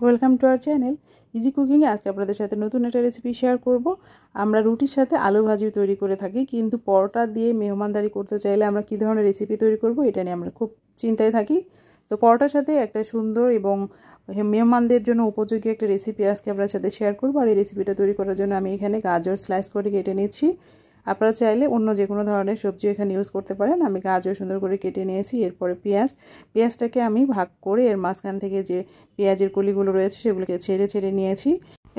Welcome to our channel easy cooking এ আজকে আপনাদের সাথে নতুন একটা রেসিপি শেয়ার করব। আমরা রুটির সাথে আলু ভাজি তৈরি করে থাকি, কিন্তু পরোটা দিয়ে মেহমানদারি করতে চাইলে আমরা কী ধরনের রেসিপি তৈরি করব এটা নিয়ে আমরা খুব চিন্তায় থাকি। তো পরোটার সাথে একটা সুন্দর এবং মেহমানদের জন্য উপযোগী একটা রেসিপি আজকে আপনাদের সাথে শেয়ার করব। আর এই রেসিপিটা তৈরি করার জন্য আমি এখানে গাজর স্লাইস করে কেটে নিচ্ছি। আপনারা চাইলে অন্য যে কোনো ধরনের সবজি এখানে ইউজ করতে পারেন। আমি গাজর সুন্দর করে কেটে নিয়েছি। এরপরে পেঁয়াজটাকে আমি ভাগ করে এর মাঝখান থেকে যে পেঁয়াজের কলিগুলো রয়েছে সেগুলোকে ছেড়ে নিয়েছি।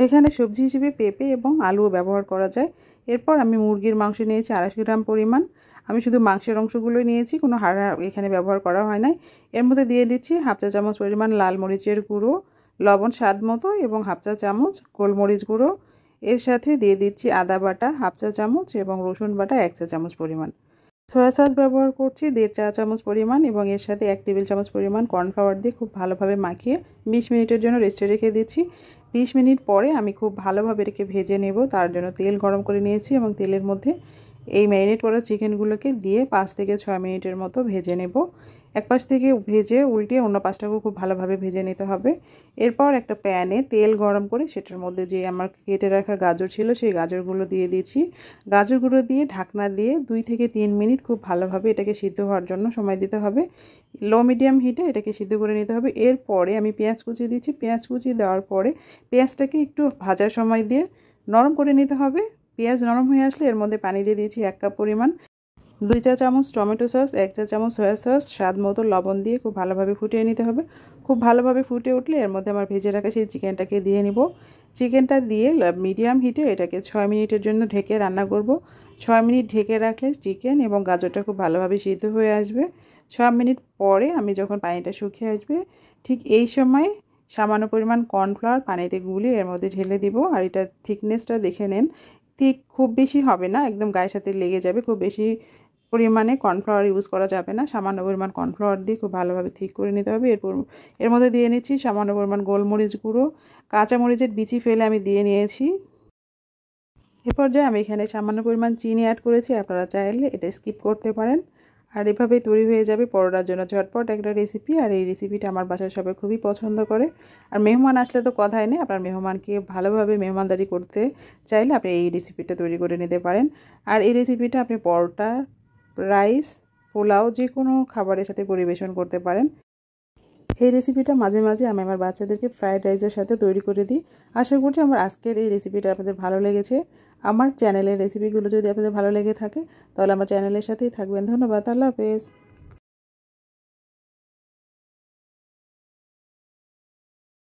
এখানে সবজি হিসেবে পেঁপে এবং আলুও ব্যবহার করা যায়। এরপর আমি মুরগির মাংস নিয়েছি 250 গ্রাম পরিমাণ। আমি শুধু মাংসের অংশগুলোই নিয়েছি, কোনো হাড় এখানে ব্যবহার করা হয় নাই। এর মধ্যে দিয়ে দিচ্ছি 1/2 চা চামচ পরিমাণ লাল মরিচের গুঁড়ো, লবণ স্বাদ মতো এবং 1/2 চা চামচ গোলমরিচ গুঁড়ো। এর সাথে দিয়ে দিচ্ছি আদা বাটা 1/2 চা চামচ এবং রসুন বাটা 1 চা চামচ পরিমাণ। সয়া সস ব্যবহার করছি 1.5 চা চামচ পরিমাণ এবং এর সাথে 1 টেবিল চামচ পরিমাণ কর্নফ্লাওয়ার দিয়ে খুব ভালোভাবে মাখিয়ে 20 মিনিটের জন্য রেস্টে রেখে দিচ্ছি। 20 মিনিট পরে আমি খুব ভালোভাবে এটাকে ভেজে নেব। তার জন্য তেল গরম করে নিয়েছি এবং তেলের মধ্যে এই ম্যারিনেট করা চিকেনগুলোকে দিয়ে 5 থেকে 6 মিনিটের মতো ভেজে নেব। এক পাশ থেকে ভেজে উল্টিয়ে অন্য পাশটাকেও খুব ভালোভাবে ভেজে নিতে হবে। এরপর একটা প্যানে তেল গরম করে সেটার মধ্যে যে আমার কেটে রাখা গাজর ছিল সেই গাজরগুলো দিয়ে দিয়েছি। গাজরগুলো দিয়ে ঢাকনা দিয়ে 2 থেকে 3 মিনিট খুব ভালোভাবে এটাকে সিদ্ধ হওয়ার জন্য সময় দিতে হবে। লো মিডিয়াম হিটে এটাকে সিদ্ধ করে নিতে হবে। এরপরে আমি পেঁয়াজ কুচি দিচ্ছি। পেঁয়াজ কুচি দেওয়ার পরে পেঁয়াজটাকে একটু ভাজার সময় দিয়ে নরম করে নিতে হবে। পেঁয়াজ নরম হয়ে আসলে এর মধ্যে পানি দিয়ে দিয়েছি 1 কাপ পরিমাণ। 2 চা চামচ টমেটো সস, 1 চা চামচ সয়া সস, স্বাদ মতো লবণ দিয়ে খুব ভালোভাবে ফুটিয়ে নিতে হবে। খুব ভালোভাবে ফুটে উঠলে এর মধ্যে আমার ভেজে রাখা সেই চিকেনটাকে দিয়ে নিব। চিকেনটা দিয়ে মিডিয়াম হিটে এটাকে 6 মিনিটের জন্য ঢেকে রান্না করব। 6 মিনিট ঢেকে রাখলে চিকেন এবং গাজরটা খুব ভালোভাবে সিদ্ধ হয়ে আসবে। 6 মিনিট পরে আমি যখন পানিটা শুকিয়ে আসবে ঠিক এই সময় সামান্য পরিমাণ কর্নফ্লাওয়ার পানিতে গুলিয়ে এর মধ্যে ঢেলে দিব। আর এটা থিকনেসটা দেখে নেন, ঠিক খুব বেশি হবে না, একদম গায়ের সাথে লেগে যাবে। খুব বেশি পরিমাণে কর্নফ্লাওয়ার ইউজ করা যাবে না, সামান্য পরিমাণ কর্নফ্লাওয়ার দিয়ে খুব ভালোভাবে ঠিক করে নিতে হবে। এরপর এর মধ্যে দিয়ে নিচ্ছি সামান্য পরিমাণ গোলমরিচ গুঁড়ো, কাঁচামরিচের বিচি ফেলে আমি দিয়ে নিয়েছি। এ পর্যায়ে আমি এখানে সামান্য পরিমাণ চিনি অ্যাড করেছি, আপনারা চাইলে এটা স্কিপ করতে পারেন। আর এভাবেই তৈরি হয়ে যাবে পরোটার জন্য ঝটপট একটা রেসিপি। আর এই রেসিপিটা আমার বাসায় সবাই খুবই পছন্দ করে। আর মেহমান আসলে তো কথাই নেই, আপনার মেহমানকে ভালোভাবে মেহমানদারি করতে চাইলে আপনি এই রেসিপিটা তৈরি করে নিতে পারেন। আর এই রেসিপিটা আপনি পরোটা, রাইস, পোলাও যে কোনো খাবারের সাথে পরিবেশন করতে পারেন। এই রেসিপিটা মাঝে মাঝে আমি আমার বাচ্চাদেরকে ফ্রাইড রাইসের সাথে তৈরি করে দিই। আশা করছি আমার আজকের এই রেসিপিটা আপনাদের ভালো লেগেছে। আমার চ্যানেলের রেসিপিগুলো যদি আপনাদের ভালো লেগে থাকে তাহলে আমার চ্যানেলের সাথেই থাকবেন। ধন্যবাদ। আল্লাহ হাফেজ।